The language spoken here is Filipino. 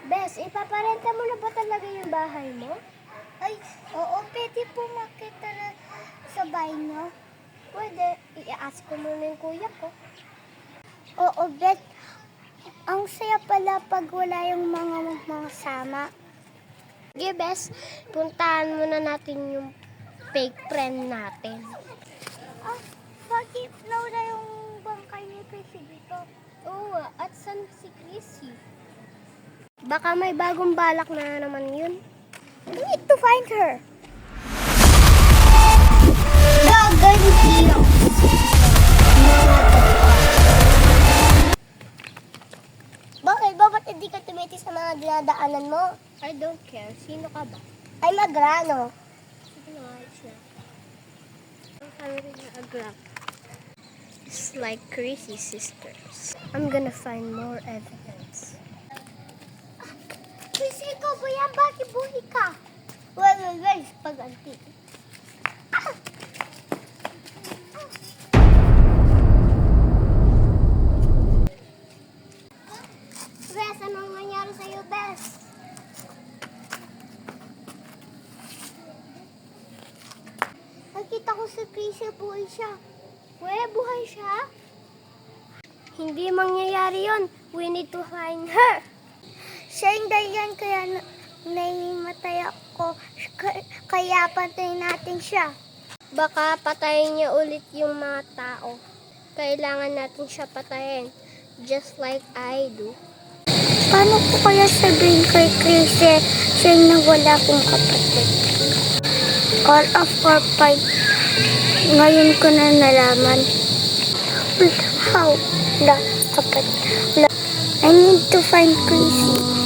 Bes, ipaparenta mo na ba talaga yung bahay mo? Ay, oo, pwede po makita na sa bahay niyo. Pwede. I-ask ko muna yung kuya ko. Oo, bet. Ang saya pala pag wala yung mga sama. Sige, Bes. Puntahan muna natin yung fake friend natin. Ah, bakit nawala yung bangkay ni Chrissy dito? Oo, at saan si Chrissy? Baka may bagong balak na naman yun. We need to find her. Gagantiyo. Bakit ba? Ba't hindi ka tumiti sa mga dinadaanan mo? I don't care. Sino ka ba? Ay, magrano. Sige na, ayos na. Ang family na agrap. It's like Chrissy's sisters. I'm gonna find more evidence. Chrissy, ikaw ba yan? Bakit buhi ka? Well, pag-anti. Bes, anong nangyari sa'yo, Bes? Nakita ko si Chrissy, buhay siya. Buhay siya? Hindi mangyayari yon. We need to find her. Siya yung dahilan kaya naimatay ako. Kaya patayin natin siya. Baka patayin niya ulit yung mga tao. Kailangan natin siya patayin. Just like I do. Paano ko kaya sabihin kay Chrissy siya yung nawala kong kapatid? All of our fight, ngayon ko na nalaman. How? Wala kapatid. I need to find Chrissy.